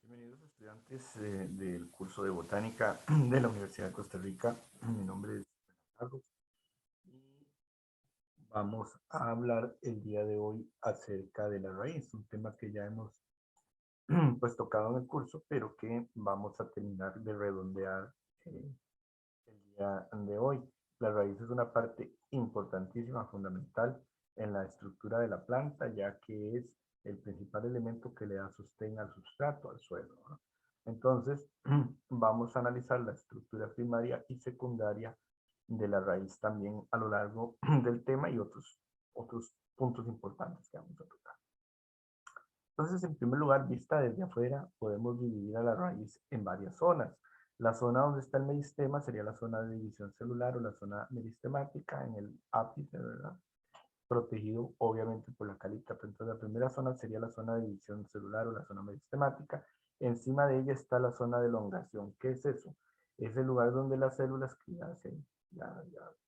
Bienvenidos estudiantes del curso de botánica de la Universidad de Costa Rica. Mi nombre es Carlos y vamos a hablar el día de hoy acerca de la raíz, un tema que ya hemos pues tocado en el curso, pero que vamos a terminar de redondear el día de hoy. La raíz es una parte importantísima, fundamental en la estructura de la planta, ya que es el principal elemento que le da sostén al sustrato, al suelo, ¿no? Entonces, vamos a analizar la estructura primaria y secundaria de la raíz también a lo largo del tema y otros puntos importantes que vamos a tocar. Entonces, en primer lugar, vista desde afuera, podemos dividir a la raíz en varias zonas. La zona donde está el meristema sería la zona de división celular o la zona meristemática en el ápice, ¿verdad? Protegido obviamente por la calita. Entonces, la primera zona sería la zona de división celular o la zona meristemática. Encima de ella está la zona de elongación. ¿Qué es eso? Es el lugar donde las células que ya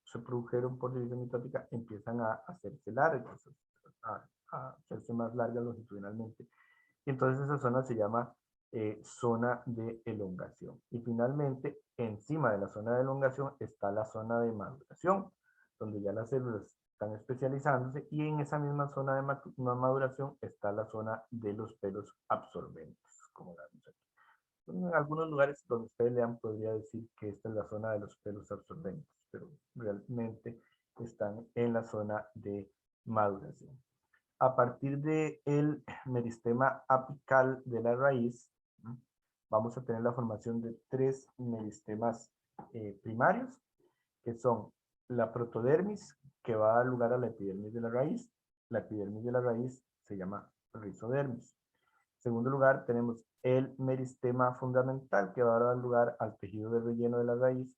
se produjeron por división mitótica empiezan a hacerse largas, a hacerse más largas longitudinalmente. Y entonces esa zona se llama zona de elongación. Y finalmente, encima de la zona de elongación está la zona de maduración, donde ya las células están especializándose, y en esa misma zona de maduración está la zona de los pelos absorbentes, como la vemos aquí. En algunos lugares donde ustedes lean podría decir que esta es la zona de los pelos absorbentes, pero realmente están en la zona de maduración. A partir del meristema apical de la raíz, ¿no?, vamos a tener la formación de tres meristemas primarios, que son la protodermis, que va a dar lugar a la epidermis de la raíz. La epidermis de la raíz se llama rizodermis. En segundo lugar, tenemos el meristema fundamental, que va a dar lugar al tejido de relleno de la raíz.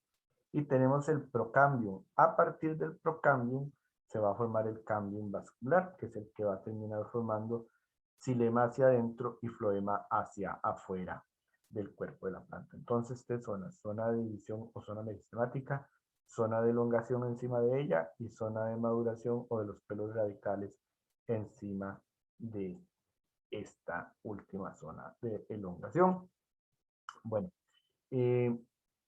Y tenemos el procambium. A partir del procambium se va a formar el cambium vascular, que es el que va a terminar formando xilema hacia adentro y floema hacia afuera del cuerpo de la planta. Entonces, tres zonas: zona de división o zona meristemática, zona de elongación encima de ella y zona de maduración o de los pelos radicales encima de esta última zona de elongación. Bueno, eh,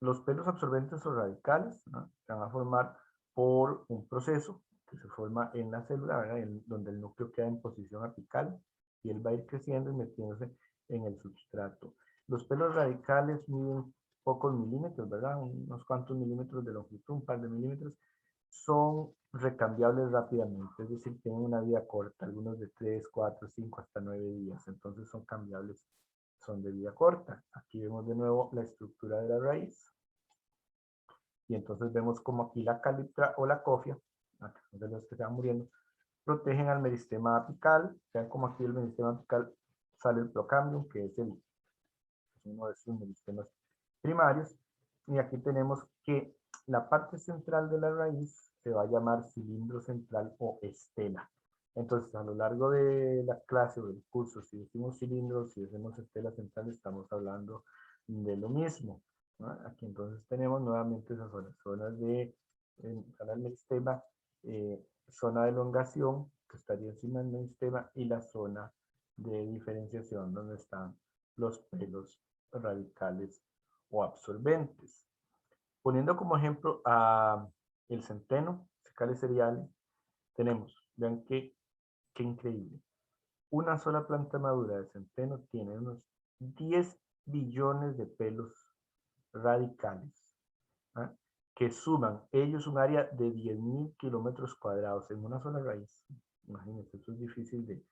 los pelos absorbentes o radicales, ¿no?, se van a formar por un proceso que se forma en la célula, ¿verdad?, donde el núcleo queda en posición apical y él va a ir creciendo y metiéndose en el substrato. Los pelos radicales miden pocos milímetros, ¿verdad?, unos cuantos milímetros de longitud, un par de milímetros. Son recambiables rápidamente, es decir, tienen una vida corta, algunos de 3, 4, 5, hasta 9 días, entonces son cambiables, son de vida corta. Aquí vemos de nuevo la estructura de la raíz. Y entonces vemos como aquí la caliptra o la cofia, de los que se van muriendo, protegen al meristema apical. Vean como aquí el meristema apical sale el procambium, que es uno de sus meristemas primarios. Y aquí tenemos que la parte central de la raíz se va a llamar cilindro central o estela. Entonces, a lo largo de la clase o del curso, si decimos cilindros, si decimos estela central, estamos hablando de lo mismo, ¿no? Aquí entonces tenemos nuevamente esas zonas de el meristema, zona de elongación, que estaría encima del meristema, y la zona de diferenciación, donde están los pelos radicales o absorbentes. Poniendo como ejemplo a el centeno, Secales cereales, tenemos, vean qué increíble. Una sola planta madura de centeno tiene unos 10 billones de pelos radicales, ¿ah?, que suman ellos un área de 10.000 kilómetros cuadrados en una sola raíz. Imagínense, eso es difícil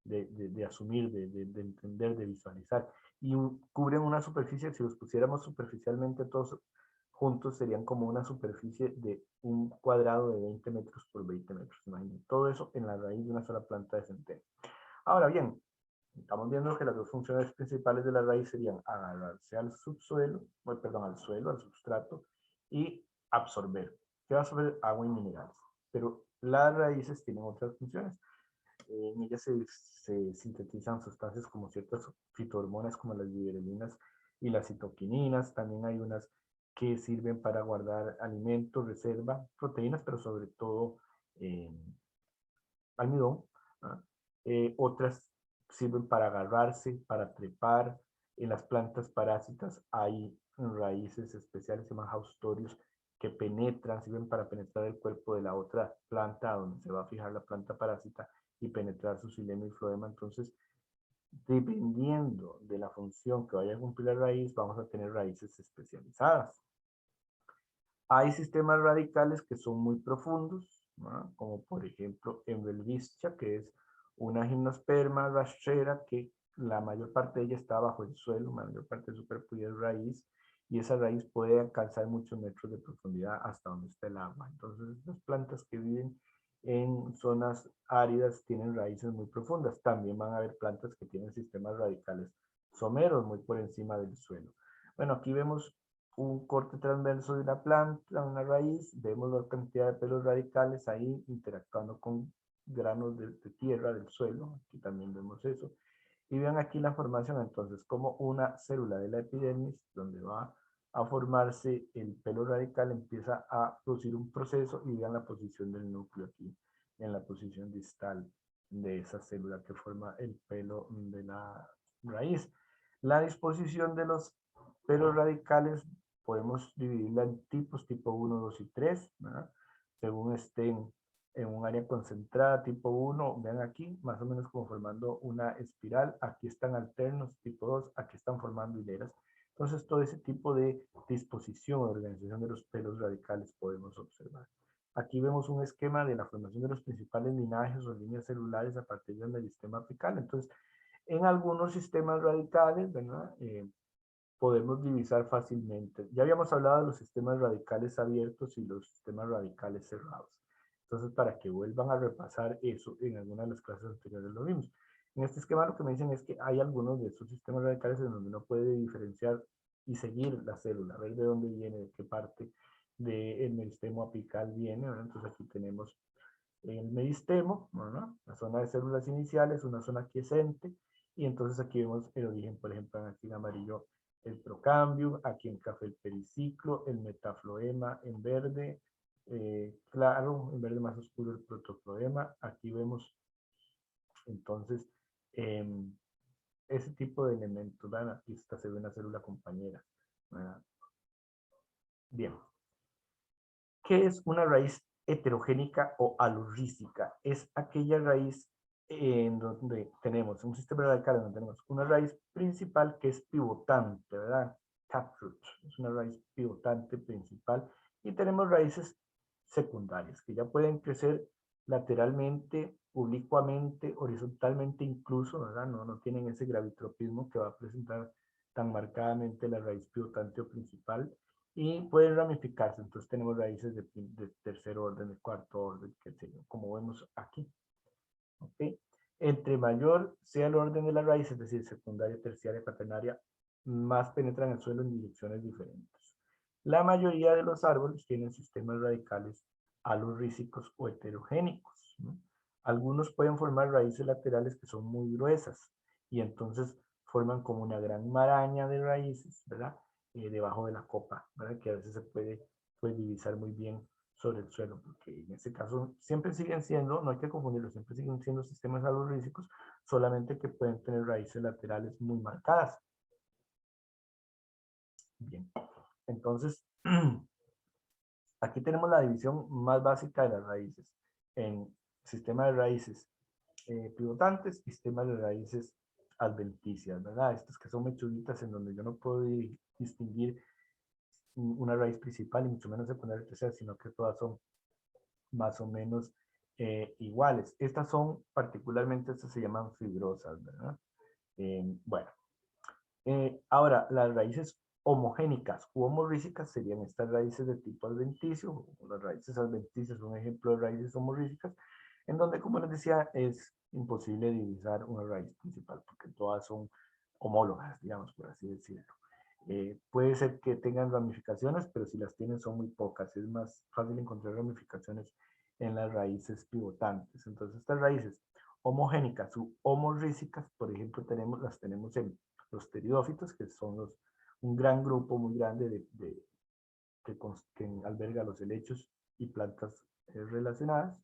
de asumir, de entender, de visualizar. Y cubren una superficie, si los pusiéramos superficialmente todos juntos, serían como una superficie de un cuadrado de 20 metros por 20 metros. Imagínense, todo eso en la raíz de una sola planta de centeno. Ahora bien, estamos viendo que las dos funciones principales de la raíz serían agarrarse al subsuelo, perdón, al suelo, al substrato, y absorber. ¿Qué va a absorber? Agua y minerales. Pero las raíces tienen otras funciones. En ellas se sintetizan sustancias como ciertas fitohormonas como las giberelinas y las citoquininas. También hay unas que sirven para guardar alimentos, reserva, proteínas, pero sobre todo almidón, ¿no? Otras sirven para agarrarse, para trepar, En las plantas parásitas hay raíces especiales, se llaman haustorios, que penetran, sirven para penetrar el cuerpo de la otra planta donde se va a fijar la planta parásita y penetrar su xilema y floema. Entonces, dependiendo de la función que vaya a cumplir la raíz, vamos a tener raíces especializadas. Hay sistemas radicales que son muy profundos, ¿no? Como por ejemplo en Belviscia, que es una gimnosperma rastrera que la mayor parte de ella está bajo el suelo, la mayor parte de su cuerpo y es raíz, y esa raíz puede alcanzar muchos metros de profundidad hasta donde está el agua. Entonces, las plantas que viven en zonas áridas tienen raíces muy profundas. También van a haber plantas que tienen sistemas radicales someros muy por encima del suelo. Bueno, aquí vemos un corte transverso de una planta, una raíz, vemos la cantidad de pelos radicales ahí interactuando con granos de tierra del suelo, aquí también vemos eso, y vean aquí la formación entonces como una célula de la epidermis, donde va a formarse el pelo radical, empieza a producir un proceso y vean la posición del núcleo aquí, en la posición distal de esa célula que forma el pelo de la raíz. La disposición de los pelos radicales podemos dividirla en tipos, tipo 1, 2 y 3, ¿verdad? Según estén en un área concentrada, tipo 1, vean aquí, más o menos como formando una espiral, aquí están alternos, tipo 2, aquí están formando hileras. Entonces, todo ese tipo de disposición o organización de los pelos radicales podemos observar. Aquí vemos un esquema de la formación de los principales linajes o líneas celulares a partir del meristema apical. Entonces, en algunos sistemas radicales, ¿verdad? Podemos divisar fácilmente. Ya habíamos hablado de los sistemas radicales abiertos y los sistemas radicales cerrados. Entonces, para que vuelvan a repasar eso, en alguna de las clases anteriores lo vimos. En este esquema lo que me dicen es que hay algunos de estos sistemas radicales en donde uno puede diferenciar y seguir la célula, ver de dónde viene, de qué parte del meristemo apical viene, ¿verdad? Entonces aquí tenemos el meristemo, ¿no? La zona de células iniciales, una zona quiescente, y entonces aquí vemos el origen, por ejemplo, aquí en amarillo el procambio, aquí en café el periciclo, el metafloema en verde, claro, en verde más oscuro el protofloema, aquí vemos entonces eh, ese tipo de elementos, ¿verdad? Aquí está, se ve una célula compañera, ¿verdad? Bien. ¿Qué es una raíz heterogénica o alurrística? Es aquella raíz en donde tenemos un sistema radical, donde tenemos una raíz principal que es pivotante, ¿verdad? Taproot, es una raíz pivotante principal, y tenemos raíces secundarias que ya pueden crecer lateralmente, oblicuamente, horizontalmente incluso, ¿verdad? No tienen ese gravitropismo que va a presentar tan marcadamente la raíz pivotante o principal, y pueden ramificarse. Entonces tenemos raíces de tercer orden, de cuarto orden, qué sé yo, como vemos aquí. ¿Okay? Entre mayor sea el orden de la raíz, es decir, secundaria, terciaria, cuaternaria, más penetran el suelo en direcciones diferentes. La mayoría de los árboles tienen sistemas radicales alurrísicos o heterogénicos, ¿no? Algunos pueden formar raíces laterales que son muy gruesas y entonces forman como una gran maraña de raíces, ¿verdad? Debajo de la copa, ¿verdad? Que a veces se puede divisar muy bien sobre el suelo, porque en este caso siempre siguen siendo, no hay que confundirlo, siempre siguen siendo sistemas alurrísicos, solamente que pueden tener raíces laterales muy marcadas. Bien, entonces, aquí tenemos la división más básica de las raíces, en sistema de raíces pivotantes y sistemas de raíces adventicias, ¿verdad? Estas que son mechuditas en donde yo no puedo distinguir una raíz principal y mucho menos secundaria tercera, sino que todas son más o menos iguales. Estas son, particularmente, estas se llaman fibrosas, ¿verdad? Bueno, ahora, las raíces homogénicas u homorrísicas serían estas raíces de tipo adventicio. Las raíces adventicias son un ejemplo de raíces homorrísicas, en donde, como les decía, es imposible divisar una raíz principal, porque todas son homólogas, digamos, por así decirlo. Puede ser que tengan ramificaciones, pero si las tienen son muy pocas. Es más fácil encontrar ramificaciones en las raíces pivotantes. Entonces, estas raíces homogénicas u homorrísicas, por ejemplo, las tenemos en los pteridófitos, que son un gran grupo muy grande que alberga los helechos y plantas relacionadas.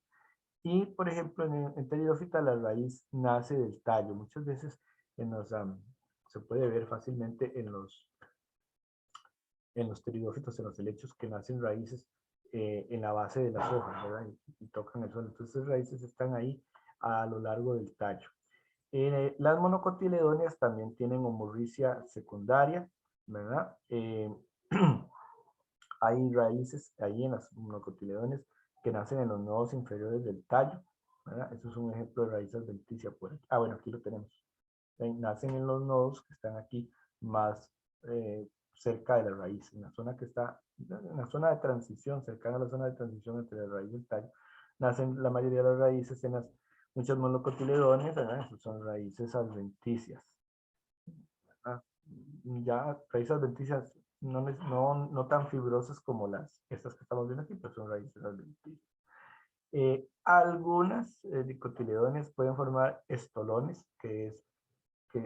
Y, por ejemplo, en pteridófita la raíz nace del tallo. Muchas veces en los se puede ver fácilmente en los pteridófitos, en los helechos que nacen raíces en la base de las hojas, ¿verdad? Y tocan el suelo. Entonces, las raíces están ahí a lo largo del tallo. Las monocotiledóneas también tienen homorricia secundaria, ¿verdad? Hay raíces ahí en las monocotiledóneas que nacen en los nodos inferiores del tallo, ¿verdad? Eso es un ejemplo de raíz adventicia por aquí. Ah, bueno, aquí lo tenemos. Nacen en los nodos que están aquí más cerca de la raíz, en la zona que está, en la zona de transición, cercana a la zona de transición entre la raíz y el tallo. Nacen la mayoría de las raíces en las muchas monocotiledóneas, ¿verdad? Esas son raíces adventicias. ¿Verdad? Ya raíces adventicias no tan fibrosas como estas que estamos viendo aquí, pero son raíces adventicias. Algunas dicotiledóneas pueden formar estolones, que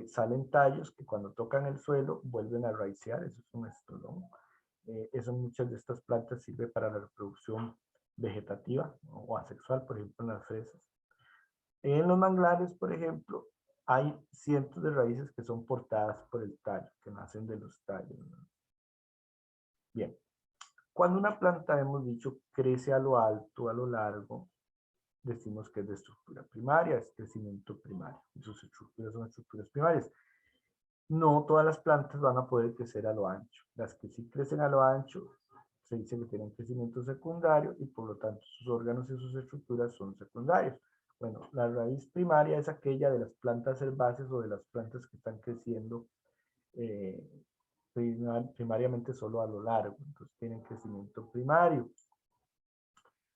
salen tallos que cuando tocan el suelo vuelven a raicear, eso es un estolón. Eso en muchas de estas plantas sirve para la reproducción vegetativa o asexual, por ejemplo en las fresas. En los manglares, por ejemplo, hay cientos de raíces que son portadas por el tallo, que nacen de los tallos, ¿no? Bien, cuando una planta, hemos dicho, crece a lo alto, a lo largo, decimos que es de estructura primaria, es crecimiento primario, y sus estructuras son estructuras primarias. No todas las plantas van a poder crecer a lo ancho. Las que sí crecen a lo ancho se dice que tienen crecimiento secundario y por lo tanto sus órganos y sus estructuras son secundarios. Bueno, la raíz primaria es aquella de las plantas herbáceas o de las plantas que están creciendo eh, primariamente solo a lo largo. Entonces tienen crecimiento primario.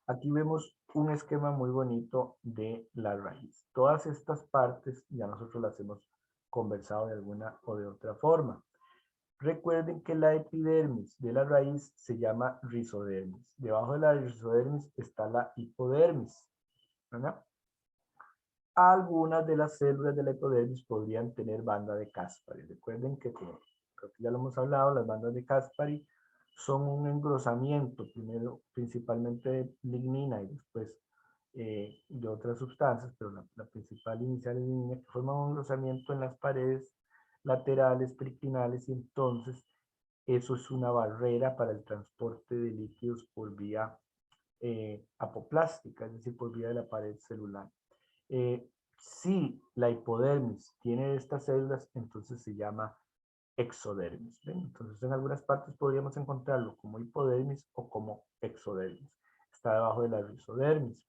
Aquí vemos un esquema muy bonito de la raíz. Todas estas partes ya nosotros las hemos conversado de alguna o de otra forma. Recuerden que la epidermis de la raíz se llama rizodermis. Debajo de la rizodermis está la hipodermis, ¿verdad? Algunas de las células de la hipodermis podrían tener banda de Caspary. Recuerden que, creo que ya lo hemos hablado, las bandas de Caspary son un engrosamiento, primero principalmente de lignina y después de otras sustancias, pero la principal inicial es lignina, que forma un engrosamiento en las paredes laterales, periclinales, y entonces eso es una barrera para el transporte de líquidos por vía apoplástica, es decir, por vía de la pared celular. Si la hipodermis tiene estas células, entonces se llama exodermis. ¿Ven? Entonces en algunas partes podríamos encontrarlo como hipodermis o como exodermis. Está debajo de la rizodermis.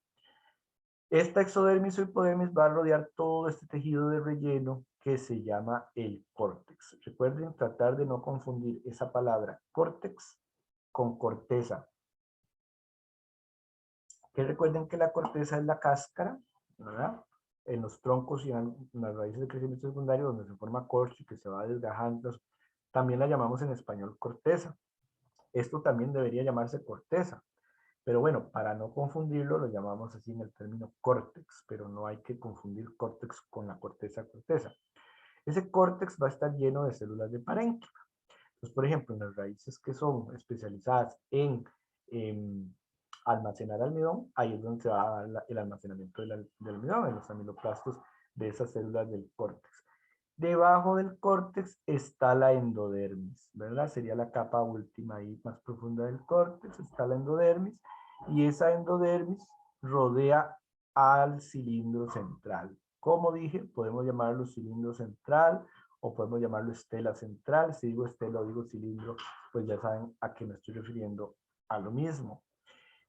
Esta exodermis o hipodermis va a rodear todo este tejido de relleno que se llama el córtex. Recuerden tratar de no confundir esa palabra córtex con corteza. Que recuerden que la corteza es la cáscara, ¿verdad? En los troncos y en las raíces de crecimiento secundario, donde se forma corcho y que se va desgajando, también la llamamos en español corteza. Esto también debería llamarse corteza. Pero bueno, para no confundirlo, lo llamamos así en el término córtex, pero no hay que confundir córtex con la corteza. Ese córtex va a estar lleno de células de parénquima. Entonces, por ejemplo, en las raíces que son especializadas en almacenar almidón, ahí es donde se va a dar el almacenamiento del almidón, en los amiloplastos de esas células del córtex. Debajo del córtex está la endodermis, ¿verdad? Sería la capa última y más profunda del córtex, está la endodermis, y esa endodermis rodea al cilindro central. Como dije, podemos llamarlo cilindro central o podemos llamarlo estela central. Si digo estela o digo cilindro, pues ya saben a qué me estoy refiriendo, a lo mismo.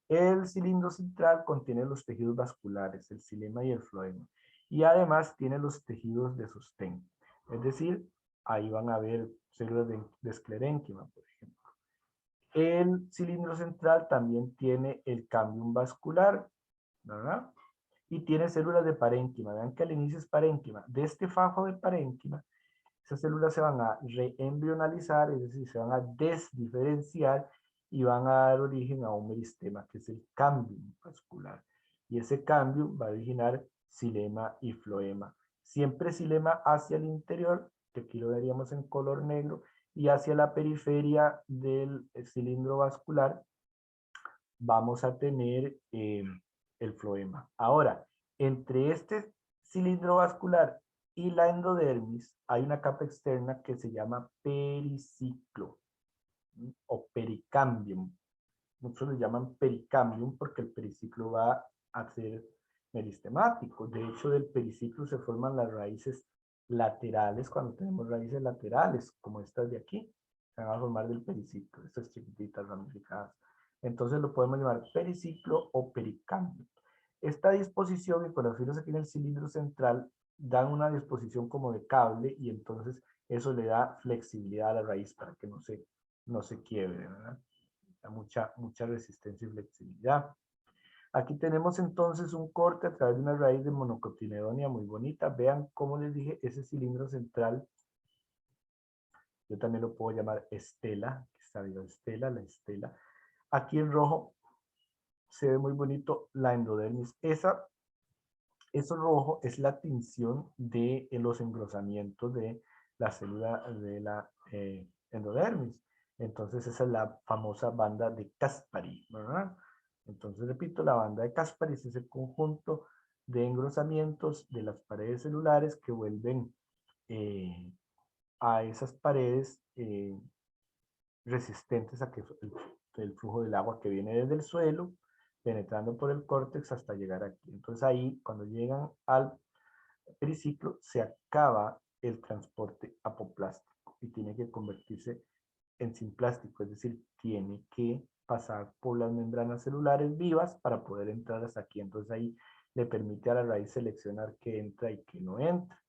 El cilindro central contiene los tejidos vasculares, el xilema y el floema, y además tiene los tejidos de sostén. Es decir, ahí van a ver células de esclerénquima, por ejemplo. El cilindro central también tiene el cambium vascular, ¿verdad? Y tiene células de parénquima. Vean que al inicio es parénquima. De este fajo de parénquima, esas células se van a reembrionalizar, es decir, se van a desdiferenciar y van a dar origen a un meristema, que es el cambium vascular. Y ese cambium va a originar xilema y floema. Siempre xilema hacia el interior, que aquí lo veríamos en color negro, y hacia la periferia del cilindro vascular vamos a tener el floema. Ahora, entre este cilindro vascular y la endodermis hay una capa externa que se llama periciclo o pericambium. Muchos le llaman pericambium porque el periciclo va a ser meristemático. De hecho, del periciclo se forman las raíces laterales cuando tenemos raíces laterales, como estas de aquí. Se van a formar del periciclo, estas chiquititas ramificadas. Entonces lo podemos llamar periciclo o pericambium. Esta disposición y por los filos aquí en el cilindro central dan una disposición como de cable y entonces eso le da flexibilidad a la raíz para que no se quiebre, ¿verdad? Mucha resistencia y flexibilidad. Aquí tenemos entonces un corte a través de una raíz de monocotiledonia muy bonita. Vean cómo les dije, ese cilindro central, yo también lo puedo llamar estela, que está bien, estela, la estela. Aquí en rojo se ve muy bonito la endodermis. Eso rojo es la tinción de los engrosamientos de la célula de la endodermis. Entonces esa es la famosa banda de Caspari, ¿verdad? Entonces repito, la banda de Caspari es ese conjunto de engrosamientos de las paredes celulares que vuelven a esas paredes resistentes a que el flujo del agua que viene desde el suelo, penetrando por el córtex hasta llegar aquí. Entonces ahí, cuando llegan al periciclo, se acaba el transporte apoplástico y tiene que convertirse en simplástico, es decir, tiene que pasar por las membranas celulares vivas para poder entrar hasta aquí. Entonces ahí le permite a la raíz seleccionar qué entra y qué no entra.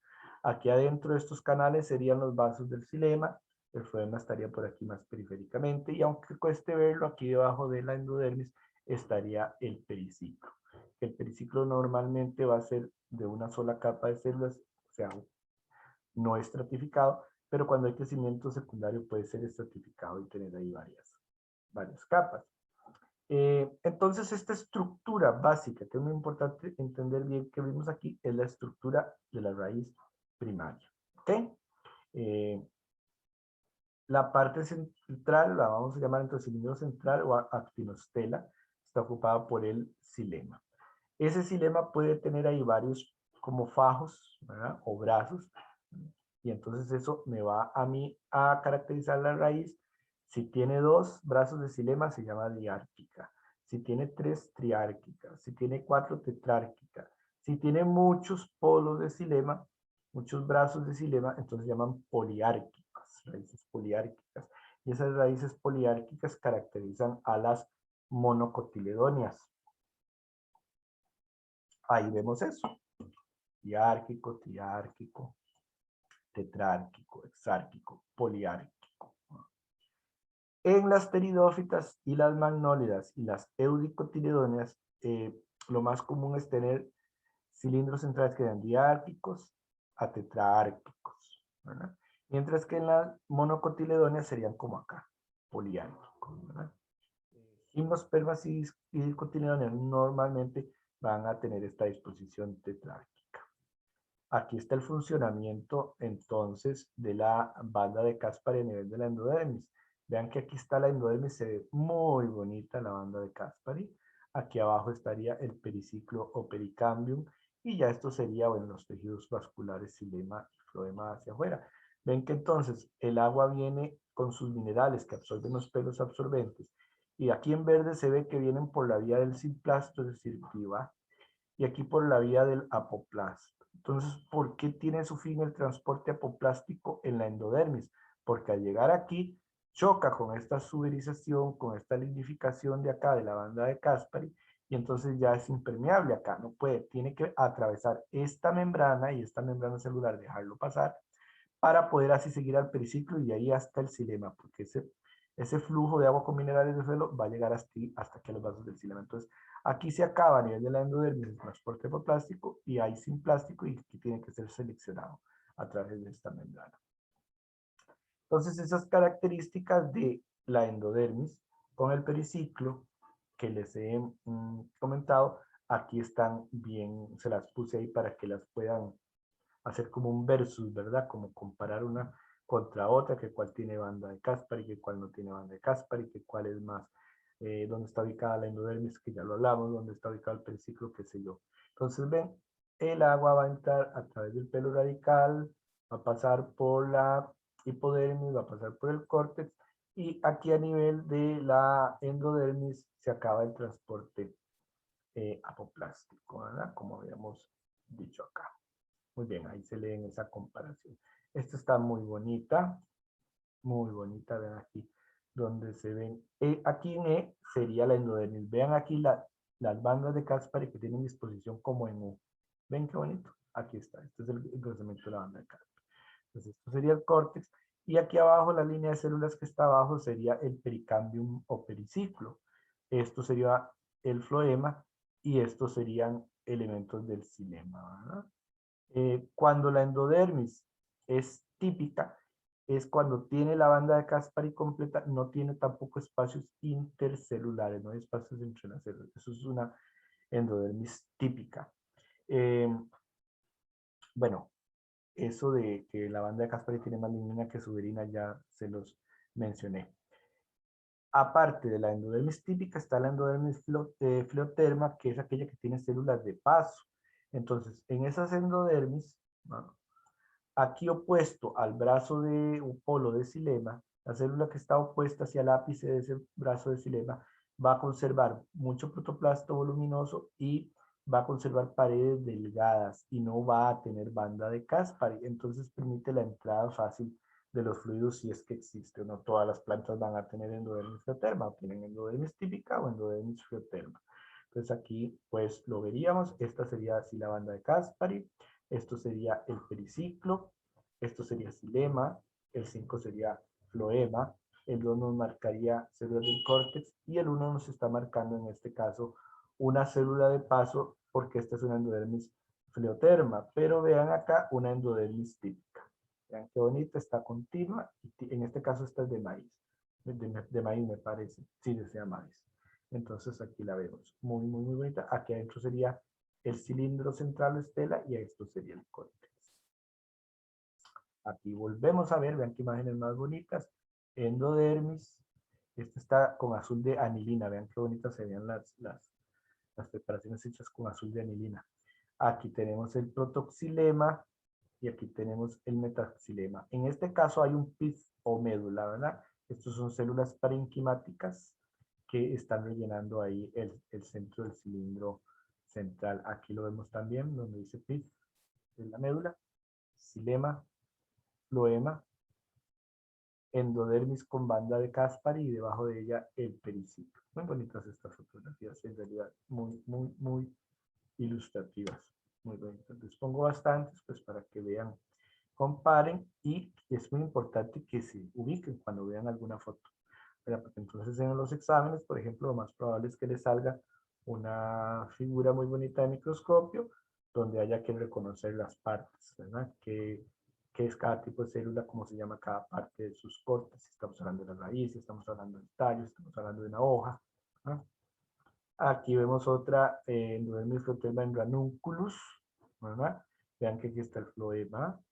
Aquí adentro de estos canales serían los vasos del xilema, el floema estaría por aquí más periféricamente y aunque cueste verlo, aquí debajo de la endodermis estaría el periciclo. El periciclo normalmente va a ser de una sola capa de células, o sea, no estratificado, pero cuando hay crecimiento secundario puede ser estratificado y tener ahí varias capas. Entonces, esta estructura básica, que es muy importante entender bien que vimos aquí, es la estructura de la raíz primaria. ¿Ok? La parte central, la vamos a llamar entonces cilindro central o actinostela, está ocupada por el xilema. Ese xilema puede tener ahí varios como fajos, ¿verdad? O brazos, y entonces eso me va a mí a caracterizar la raíz. Si tiene 2 brazos de xilema se llama diárquica. Si tiene 3, triárquica. Si tiene 4, tetrárquica. Si tiene muchos polos de xilema, muchos brazos de xilema, entonces se llaman poliárquicas, raíces poliárquicas. Y esas raíces poliárquicas caracterizan a las monocotiledonias. Ahí vemos eso. Diárquico, triárquico, tetrárquico, hexárquico, poliárquico. En las pteridófitas y las magnólidas y las eudicotiledóneas, lo más común es tener cilindros centrales que dan diárquicos a tetraárquicos, ¿verdad? Mientras que en las monocotiledóneas serían como acá, poliárquicos, ¿verdad? Gimnospermas y dicotiledóneas normalmente van a tener esta disposición tetrárquica. Aquí está el funcionamiento entonces de la banda de Caspari a nivel de la endodermis. Vean que aquí está la endodermis, se ve muy bonita la banda de Caspari. Aquí abajo estaría el periciclo o pericambium y ya esto sería, bueno, los tejidos vasculares, xilema y floema hacia afuera. Ven que entonces el agua viene con sus minerales que absorben los pelos absorbentes y aquí en verde se ve que vienen por la vía del simplasto, es decir, viva, y aquí por la vía del apoplasto. Entonces, ¿por qué tiene su fin el transporte apoplástico en la endodermis? Porque al llegar aquí choca con esta suberización, con esta lignificación de acá de la banda de Caspari y entonces ya es impermeable acá, no puede, tiene que atravesar esta membrana y esta membrana celular, dejarlo pasar para poder así seguir al periciclo y ahí hasta el xilema, porque ese flujo de agua con minerales del suelo va a llegar hasta aquí a los vasos del xilema. Entonces, aquí se acaba a nivel de la endodermis el transporte por plástico y hay sin plástico y que tiene que ser seleccionado a través de esta membrana. Entonces, esas características de la endodermis con el periciclo que les he comentado, aquí están bien, se las puse ahí para que las puedan hacer como un versus, ¿verdad? Como comparar una contra otra, que cuál tiene banda de Caspari, que cuál no tiene banda de Caspari, que cuál es más, dónde está ubicada la endodermis, que ya lo hablamos, dónde está ubicado el periciclo, qué sé yo. Entonces ven el agua va a entrar a través del pelo radical, va a pasar por la hipodermis, va a pasar por el córtex, y aquí a nivel de la endodermis se acaba el transporte apoplástico, ¿verdad? Como habíamos dicho acá. Muy bien, ahí se lee en esa comparación. Esta está muy bonita, vean aquí, donde se ven, aquí en E sería la endodermis. Vean aquí las bandas de Caspary que tienen disposición como en U. ¿Ven qué bonito? Aquí está, este es el engrosamiento de la banda de Caspary. Entonces, esto sería el córtex, y aquí abajo, la línea de células que está abajo, sería el pericambium o periciclo. Esto sería el floema, y estos serían elementos del xilema, ¿verdad? Cuando la endodermis es típica, es cuando tiene la banda de Caspary completa, no tiene tampoco espacios intercelulares, no hay espacios entre las células. Eso es una endodermis típica. Bueno, eso de que la banda de Caspary tiene más lignina que suberina ya se los mencioné. Aparte de la endodermis típica, está la endodermis fleoterma, que es aquella que tiene células de paso. Entonces, en esas endodermis, ¿no?, aquí opuesto al brazo de un polo de xilema, la célula que está opuesta hacia el ápice de ese brazo de xilema va a conservar mucho protoplasto voluminoso y va a conservar paredes delgadas y no va a tener banda de Caspary. Entonces permite la entrada fácil de los fluidos si es que existe. No todas las plantas van a tener endodermis fleoterma, tienen endodermis típica o endodermis fleoterma. Entonces aquí pues lo veríamos. Esta sería así la banda de Caspary. Esto sería el periciclo, esto sería xilema, el 5 sería floema, el 2 nos marcaría células del córtex, y el 1 nos está marcando en este caso una célula de paso, porque esta es una endodermis fleoterma, pero vean acá una endodermis típica. Vean qué bonita, está continua, y en este caso esta es de maíz, de maíz me parece, sí, desea maíz. Entonces aquí la vemos, muy, muy, muy bonita. Aquí adentro sería el cilindro central o estela, y esto sería el córtex. Aquí volvemos a ver, vean qué imágenes más bonitas. Endodermis. Esta está con azul de anilina. Vean qué bonitas se vean las preparaciones hechas con azul de anilina. Aquí tenemos el protoxilema y aquí tenemos el metaxilema. En este caso hay un pis o médula, ¿verdad? Estos son células parenquimáticas que están rellenando ahí el centro del cilindro central. Aquí lo vemos también, donde dice pis, es la médula, xilema, floema, endodermis con banda de Caspary y debajo de ella el periciclo. Muy bonitas estas fotografías, en realidad muy, muy, muy ilustrativas. Muy bonitas. Les pongo bastantes pues para que vean, comparen, y es muy importante que se ubiquen cuando vean alguna foto. Porque entonces en los exámenes, por ejemplo, lo más probable es que les salga una figura muy bonita de microscopio donde haya que reconocer las partes, ¿verdad? ¿Qué es cada tipo de célula? ¿Cómo se llama cada parte de sus cortes? Si estamos hablando de la raíz, si estamos hablando del tallo, si estamos hablando de una hoja, ¿no? Aquí vemos otra endodermis fleoterma en ranunculus, ¿verdad? Vean que aquí está el floema,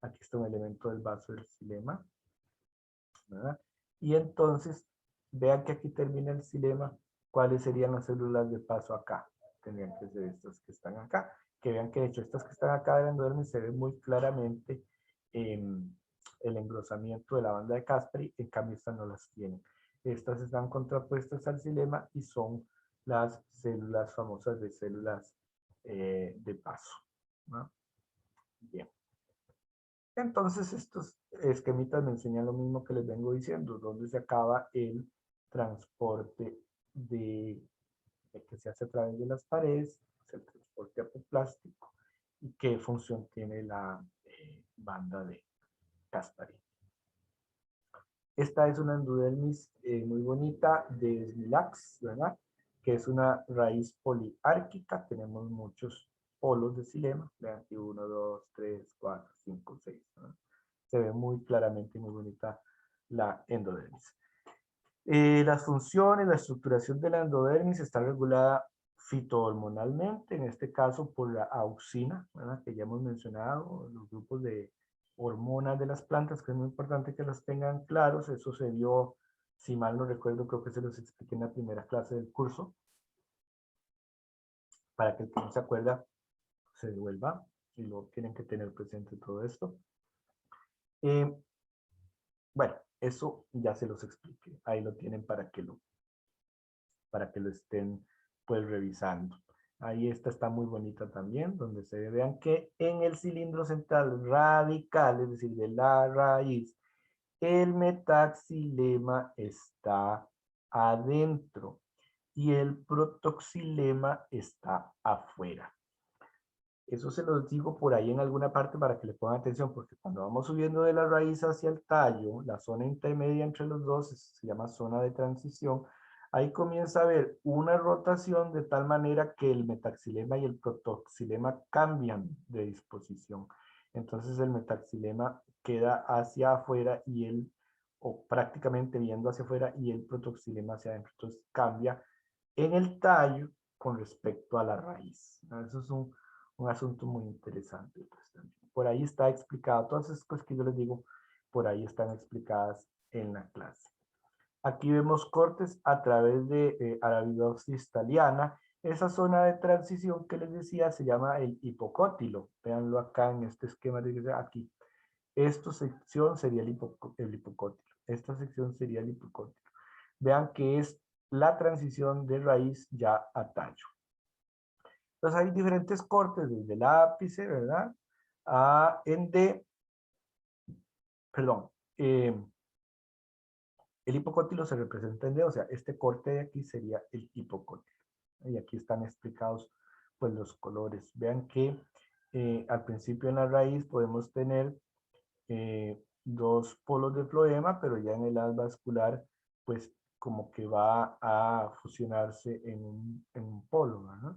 aquí está un elemento del vaso del xilema, ¿verdad? Y entonces, vean que aquí termina el xilema. ¿Cuáles serían las células de paso acá? Tendrían que ser estas que están acá. Que vean que de hecho estas que están acá de la endodermis se ve muy claramente el engrosamiento de la banda de Caspary, en cambio estas no las tienen. Estas están contrapuestas al xilema y son las células famosas de células de paso, ¿no? Bien. Entonces estos esquemitas me enseñan lo mismo que les vengo diciendo, donde se acaba el transporte que se hace a través de las paredes, el transporte apoplástico, y qué función tiene la banda de Caspary. Esta es una endodermis muy bonita de Smilax, ¿verdad? Que es una raíz poliárquica. Tenemos muchos polos de xilema. Vean aquí 1, 2, 3, 4, 5, 6. ¿no? Se ve muy claramente y muy bonita la endodermis. Las funciones, la estructuración de la endodermis está regulada fitohormonalmente, en este caso por la auxina, ¿verdad? Que ya hemos mencionado, los grupos de hormonas de las plantas, que es muy importante que las tengan claros. Eso se vio, si mal no recuerdo, creo que se los expliqué en la primera clase del curso. Para que el que no se acuerda, se devuelva y lo tienen que tener presente todo esto. Bueno, eso ya se los expliqué. Ahí lo tienen para que lo estén pues revisando. Ahí esta está muy bonita también, donde se vean que en el cilindro central radical, es decir, de la raíz, el metaxilema está adentro y el protoxilema está afuera. Eso se los digo por ahí en alguna parte para que le pongan atención, porque cuando vamos subiendo de la raíz hacia el tallo, la zona intermedia entre los dos se llama zona de transición. Ahí comienza a haber una rotación de tal manera que el metaxilema y el protoxilema cambian de disposición. Entonces el metaxilema queda hacia afuera y o prácticamente viendo hacia afuera, y el protoxilema hacia adentro. Entonces cambia en el tallo con respecto a la raíz. Eso es un asunto muy interesante. Pues, también. Por ahí está explicado, todas esas cosas que yo les digo, por ahí están explicadas en la clase. Aquí vemos cortes a través de Arabidopsis thaliana. Esa zona de transición que les decía se llama el hipocótilo. Véanlo acá en este esquema de aquí. Esta sección sería el hipocótilo. Esta sección sería el hipocótilo. Vean que es la transición de raíz ya a tallo. Entonces hay diferentes cortes desde el ápice, ¿verdad? En D, perdón, el hipocótilo se representa en D, o sea, este corte de aquí sería el hipocótilo. Y aquí están explicados pues los colores. Vean que al principio en la raíz podemos tener dos polos de floema, pero ya en el haz vascular pues como que va a fusionarse en un polo, ¿verdad?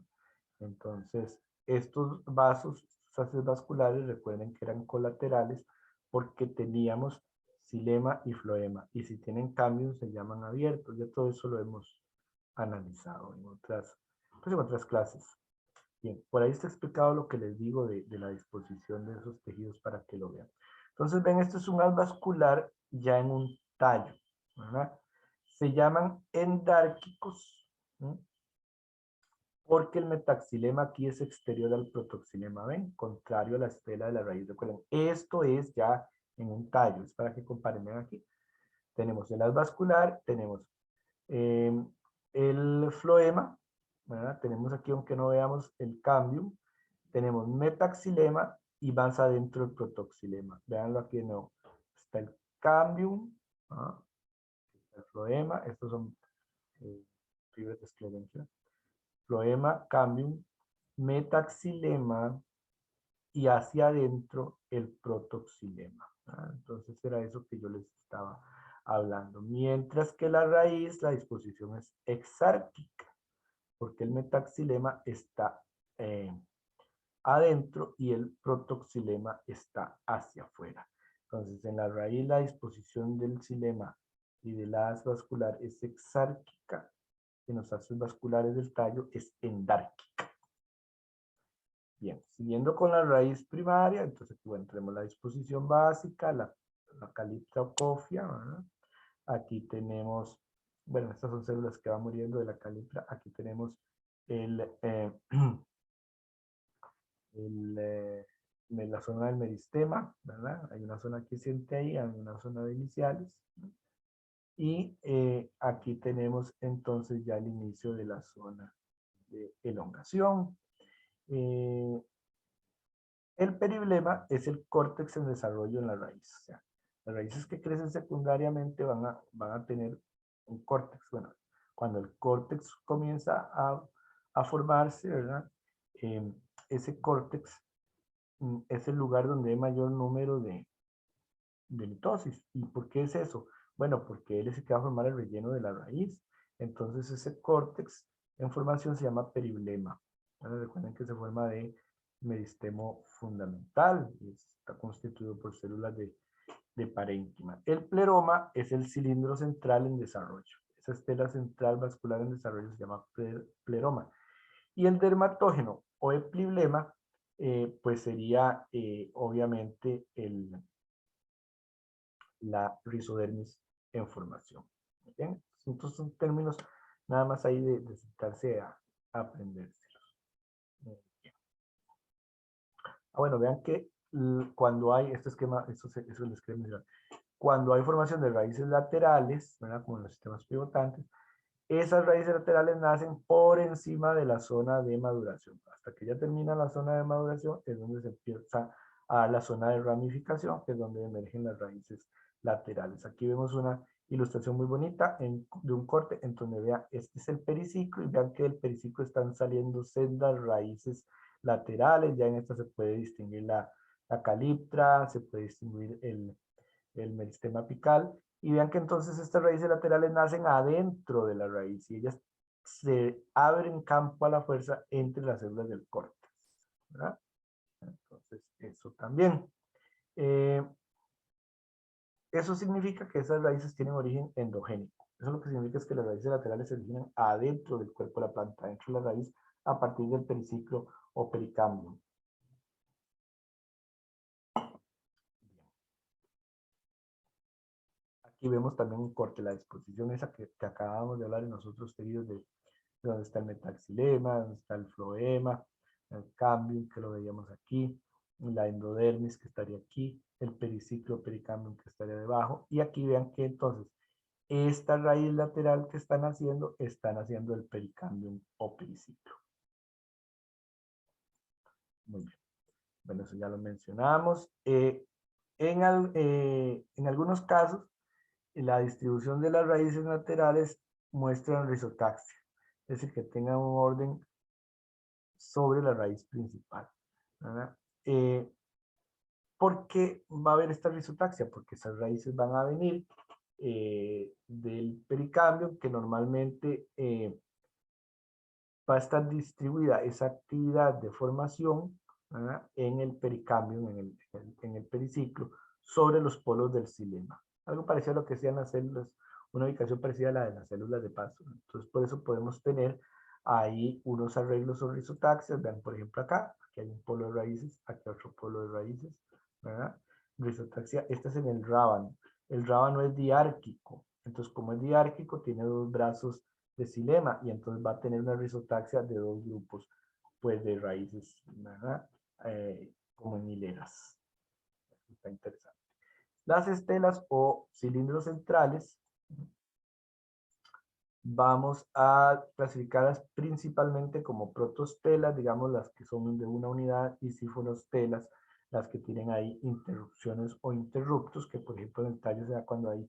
Entonces, estos vasos vasculares, recuerden que eran colaterales porque teníamos xilema y floema. Y si tienen cambios, se llaman abiertos. Ya todo eso lo hemos analizado en otras clases. Bien, por ahí está explicado lo que les digo de la disposición de esos tejidos para que lo vean. Entonces, ven, esto es un haz vascular ya en un tallo, ¿verdad? Se llaman endárquicos, ¿sí? Porque el metaxilema aquí es exterior al protoxilema, ¿ven? Contrario a la estela de la raíz. Recuerden, esto es ya en un tallo, es para que comparen. Ven aquí. Tenemos el haz vascular, tenemos eh, el floema, ¿verdad? Tenemos aquí, aunque no veamos el cambium, tenemos metaxilema y más adentro el protoxilema. Veanlo aquí de nuevo. Está el cambium, ¿ah? El floema, estos son fibras de esclerencia. Floema, cambium, metaxilema y hacia adentro el protoxilema. ¿Ah? Entonces era eso que yo les estaba hablando. Mientras que la raíz, la disposición es exárquica, porque el metaxilema está adentro y el protoxilema está hacia afuera. Entonces en la raíz la disposición del xilema y del haz vascular es exárquica. En los haces vasculares del tallo es endárquica. Bien, siguiendo con la raíz primaria, entonces aquí bueno, tenemos la disposición básica, la caliptra o cofia, ¿verdad? Aquí tenemos, bueno, estas son células que van muriendo de la caliptra. Aquí tenemos la zona del meristema, ¿verdad? Hay una zona quiescente ahí, hay una zona de iniciales. Y aquí tenemos entonces ya el inicio de la zona de elongación. El periblema es el córtex en desarrollo en la raíz. O sea, las raíces que crecen secundariamente van a tener un córtex. Bueno, cuando el córtex comienza a formarse, ¿verdad? Ese córtex es el lugar donde hay mayor número de mitosis. ¿Y por qué es eso? Bueno, porque él es el que va a formar el relleno de la raíz. Entonces ese córtex en formación se llama periblema. Ahora recuerden que se forma de meristemo fundamental y está constituido por células de parénquima. El pleroma es el cilindro central en desarrollo. Esa estela central vascular en desarrollo se llama pleroma. Y el dermatógeno o epiblema, pues sería obviamente la rizodermis en formación. ¿Bien? Entonces son términos nada más ahí de sentarse a aprenderse. Bueno, vean que cuando hay, este esquema, eso les quería mencionar, cuando hay formación de raíces laterales, ¿verdad? Como en los sistemas pivotantes, esas raíces laterales nacen por encima de la zona de maduración. Hasta que ya termina la zona de maduración es donde se empieza a la zona de ramificación, que es donde emergen las raíces laterales. Aquí vemos una ilustración muy bonita de un corte en donde vean, este es el periciclo y vean que del periciclo están saliendo sendas raíces laterales. Ya en esta se puede distinguir la caliptra, se puede distinguir el meristema apical, y vean que entonces estas raíces laterales nacen adentro de la raíz y ellas se abren campo a la fuerza entre las células del córtex, ¿verdad? Entonces, eso también. Eh, Eso significa que esas raíces tienen origen endogénico. Eso lo que significa es que las raíces laterales se originan adentro del cuerpo de la planta, dentro de la raíz, a partir del periciclo o pericambio. Aquí vemos también un corte, la disposición esa que acabamos de hablar en los otros tejidos de donde está el metaxilema, donde está el floema, el cambium, que lo veíamos aquí, la endodermis, que estaría aquí, el periciclo pericambium, que estaría debajo, y aquí vean que entonces esta raíz lateral que están haciendo el pericambium o periciclo. Muy bien. Bueno, eso ya lo mencionamos. En algunos casos, la distribución de las raíces laterales muestran rizotaxia, es decir, que tengan un orden sobre la raíz principal, ¿verdad? ¿Por qué va a haber esta rizotaxia? Porque esas raíces van a venir del pericambio, que normalmente va a estar distribuida esa actividad de formación, ¿verdad? En el pericambio, en el periciclo, sobre los polos del xilema. Algo parecido a lo que hacían las células, una ubicación parecida a la de las células de paso. Entonces, por eso podemos tener ahí unos arreglos o rizotaxias. Vean, por ejemplo, acá, aquí hay un polo de raíces, aquí otro polo de raíces, ¿verdad? Rizotaxia, este es en el rábano. El rábano es diárquico. Entonces, como es diárquico, tiene dos brazos de xilema y entonces va a tener una rizotaxia de dos grupos pues de raíces, ¿verdad? Como en hileras. Está interesante. Las estelas o cilindros centrales vamos a clasificarlas principalmente como protostelas, digamos las que son de una unidad, y sifonostelas, las que tienen ahí interrupciones o interruptos, que por ejemplo en el tallo se da cuando hay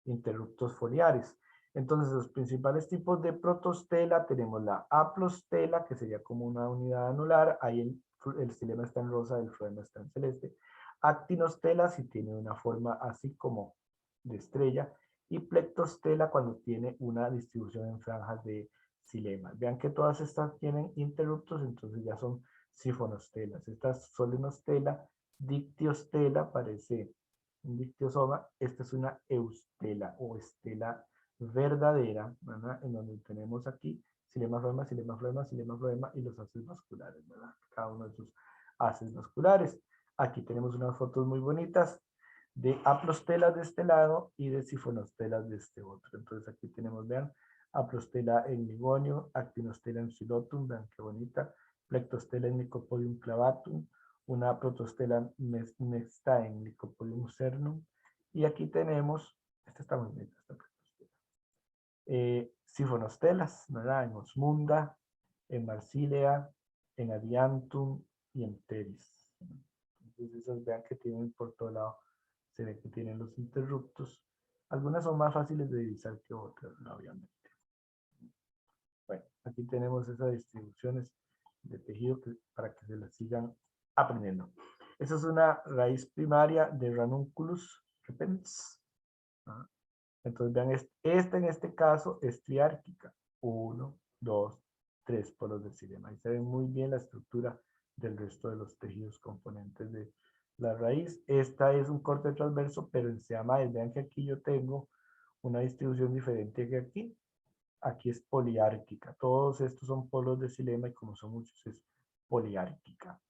interruptos foliares. Entonces, los principales tipos de protostela tenemos la aplostela, que sería como una unidad anular, ahí el xilema está en rosa, el floema está en celeste. Actinostela, si tiene una forma así como de estrella, y plectostela cuando tiene una distribución en franjas de xilema. Vean que todas estas tienen interruptos, entonces ya son sifonostelas. Esta es solenostela, dictiostela, parece un dictiosoma. Esta es una eustela o estela verdadera, ¿verdad? En donde tenemos aquí xilema, floema, xilema, floema, xilema, floema y los haces vasculares, ¿verdad? Cada uno de sus haces vasculares. Aquí tenemos unas fotos muy bonitas de aplostelas de este lado y de sifonostelas de este otro. Entonces aquí tenemos, vean, aplostela en ligonio, actinostela en silotum, vean qué bonita, plectostela en Lycopodium clavatum, una protostela mixta en Lycopodium cernum, y aquí tenemos, esta está muy bonita, esta protostela, sifonostelas, ¿verdad? En Osmunda, en Marsilea, en Adiantum y en Pteris. Entonces esas vean que tienen por todo lado, se ve que tienen los interruptos. Algunas son más fáciles de divisar que otras, obviamente. Bueno, aquí tenemos esas distribuciones de tejido para que se las sigan aprendiendo. Esa es una raíz primaria de Ranunculus repens. Entonces vean, esta en este caso es triárquica. 1, 2, 3 polos del xilema. Ahí se ve muy bien la estructura del resto de los tejidos componentes de la raíz. Esta es un corte transverso, pero en Seamae, vean que aquí yo tengo una distribución diferente que aquí. Aquí es poliárquica. Todos estos son polos de xilema y como son muchos es poliárquica.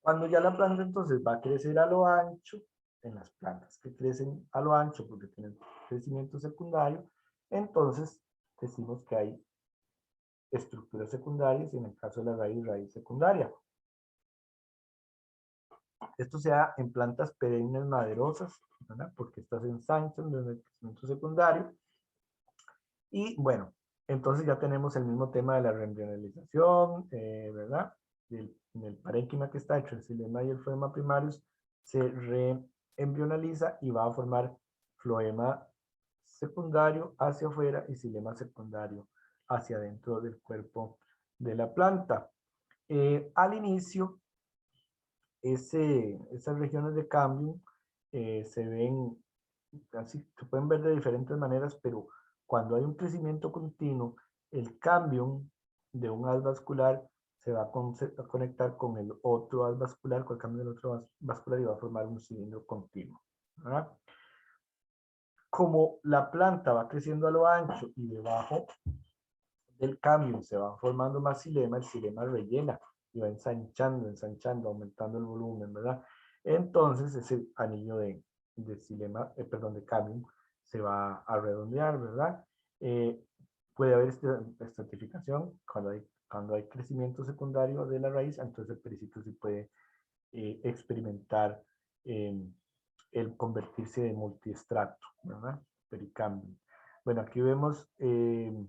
Cuando ya la planta entonces va a crecer a lo ancho, en las plantas que crecen a lo ancho porque tienen crecimiento secundario, entonces decimos que hay estructuras secundarias y en el caso de la raíz, raíz secundaria. Esto se da en plantas perennes maderosas, ¿verdad? Porque estas se ensanchan desde el crecimiento secundario. Y bueno, entonces ya tenemos el mismo tema de la reembrionalización, ¿verdad? Del parénquima que está hecho el xilema y el floema primarios se reembrionaliza y va a formar floema secundario hacia afuera y xilema secundario hacia adentro del cuerpo de la planta. Al inicio, esas regiones de cambio se ven, así se pueden ver de diferentes maneras, pero cuando hay un crecimiento continuo, el cambio de un haz vascular se va a conectar con el otro haz vascular, con el cambio del otro haz vascular y va a formar un cilindro continuo, ¿verdad? Como la planta va creciendo a lo ancho y debajo del cambio se va formando más xilema, el xilema rellena y va ensanchando, ensanchando, aumentando el volumen, ¿verdad? Entonces ese anillo de xilema, perdón, de cambio se va a redondear, ¿verdad? Eh, puede haber estratificación cuando hay crecimiento secundario de la raíz, entonces el pericito sí puede experimentar el convertirse de multiestrato, ¿verdad? Pericambio. Bueno, aquí vemos que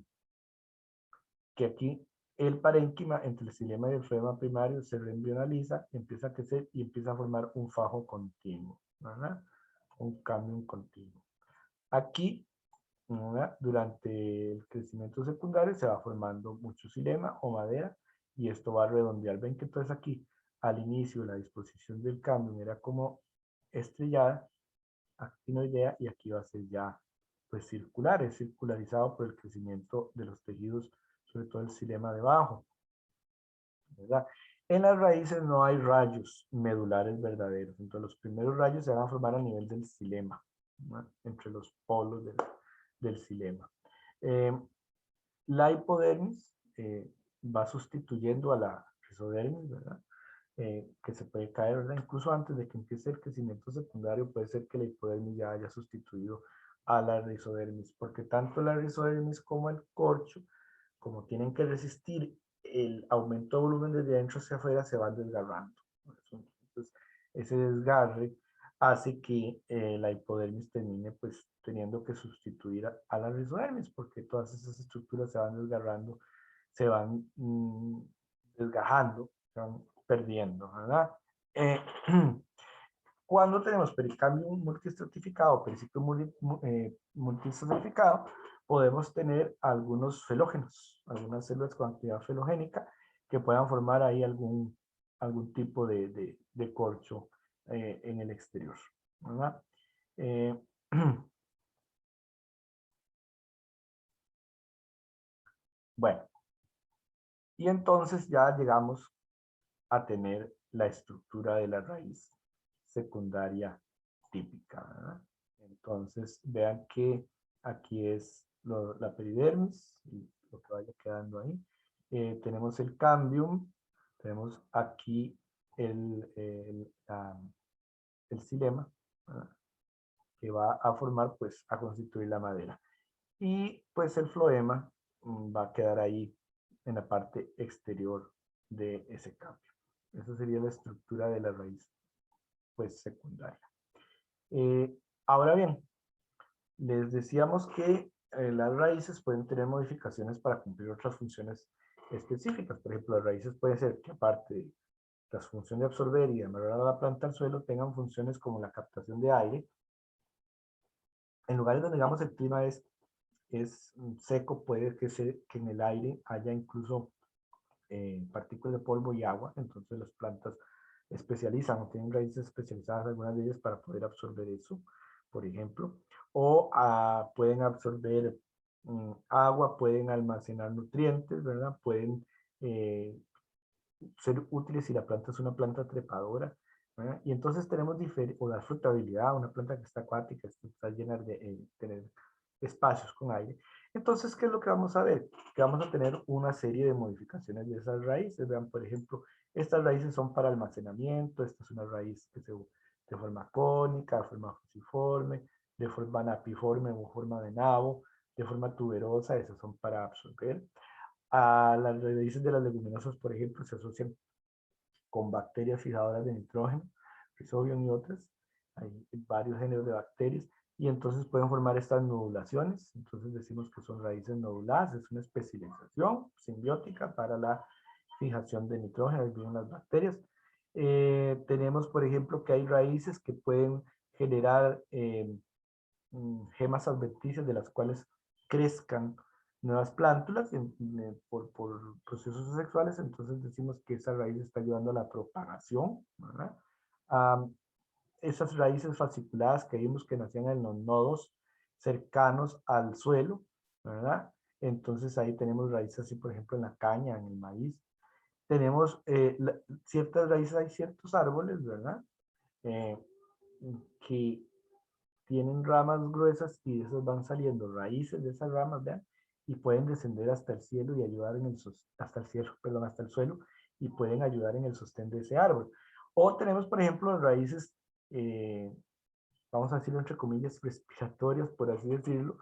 aquí el parénquima entre el xilema y el floema primario se reembrionaliza, empieza a crecer y empieza a formar un fajo continuo, ¿verdad? Un cambio continuo. Aquí, ¿verdad? Durante el crecimiento secundario se va formando mucho xilema o madera y esto va a redondear. Ven que entonces aquí al inicio la disposición del cambio era como estrellada, actinoidea, y aquí va a ser ya pues circular, es circularizado por el crecimiento de los tejidos, sobre todo el xilema debajo, ¿verdad? En las raíces no hay rayos medulares verdaderos, entonces los primeros rayos se van a formar a nivel del xilema, ¿no? Entre los polos del xilema. La hipodermis va sustituyendo a la rizodermis, ¿verdad? Que se puede caer, ¿verdad? Incluso antes de que empiece el crecimiento secundario, puede ser que la hipodermis ya haya sustituido a la rizodermis, porque tanto la rizodermis como el corcho, como tienen que resistir el aumento de volumen desde adentro hacia afuera, se van desgarrando. Entonces, ese desgarre hace que la hipodermis termine pues teniendo que sustituir a la rizodermis, porque todas esas estructuras se van desgarrando, se van desgajando, se van perdiendo, ¿verdad? Cuando tenemos pericambio multiestratificado, periciclo multiestratificado, podemos tener algunos felógenos, algunas células con actividad felogénica que puedan formar ahí algún tipo de corcho en el exterior, ¿verdad? Bueno, y entonces ya llegamos a tener la estructura de la raíz secundaria típica, ¿verdad? Entonces, vean que aquí es la peridermis, y lo que vaya quedando ahí. Tenemos el cambium, tenemos aquí el xilema, ¿verdad? Que va a formar, pues, a constituir la madera. Y pues el floema va a quedar ahí en la parte exterior de ese cambio. Esa sería la estructura de la raíz, pues, secundaria. Ahora bien, les decíamos que las raíces pueden tener modificaciones para cumplir otras funciones específicas. Por ejemplo, las raíces pueden ser que aparte de la función de absorber y de amarrar a la planta al suelo, tengan funciones como la captación de aire. En lugares donde, digamos, el clima es seco, puede que en el aire haya incluso partículas de polvo y agua, entonces las plantas especializan o tienen raíces especializadas, algunas de ellas, para poder absorber eso, por ejemplo, o pueden absorber agua, pueden almacenar nutrientes, ¿verdad? Pueden ser útiles si la planta es una planta trepadora, ¿verdad? Y entonces tenemos o la frutabilidad, una planta que está acuática, está llena de tener espacios con aire. Entonces, ¿qué es lo que vamos a ver? Que vamos a tener una serie de modificaciones de esas raíces. Vean, por ejemplo, estas raíces son para almacenamiento, esta es una raíz que de forma cónica, de forma fusiforme, de forma napiforme o forma de nabo, de forma tuberosa, esas son para absorber. A las raíces de las leguminosas, por ejemplo, se asocian con bacterias fijadoras de nitrógeno, Rhizobium y otras. Hay varios géneros de bacterias y entonces pueden formar estas nodulaciones. Entonces decimos que son raíces noduladas, es una especialización simbiótica para la fijación de nitrógeno, ahí viven las bacterias. Tenemos, por ejemplo, que hay raíces que pueden generar gemas adventicias de las cuales crezcan nuevas plántulas por procesos sexuales, entonces decimos que esa raíz está ayudando a la propagación, ¿verdad? Esas raíces fasciculadas que vimos que nacían en los nodos cercanos al suelo, ¿verdad? Entonces ahí tenemos raíces así, por ejemplo, en la caña, en el maíz. Tenemos ciertas raíces, hay ciertos árboles, ¿verdad? Eh, que tienen ramas gruesas y de esas van saliendo raíces de esas ramas, vean, y pueden descender hasta el cielo y ayudar en el, hasta el cielo, perdón, hasta el suelo, y pueden ayudar en el sostén de ese árbol. O tenemos, por ejemplo, raíces, vamos a decirlo entre comillas, respiratorias, por así decirlo,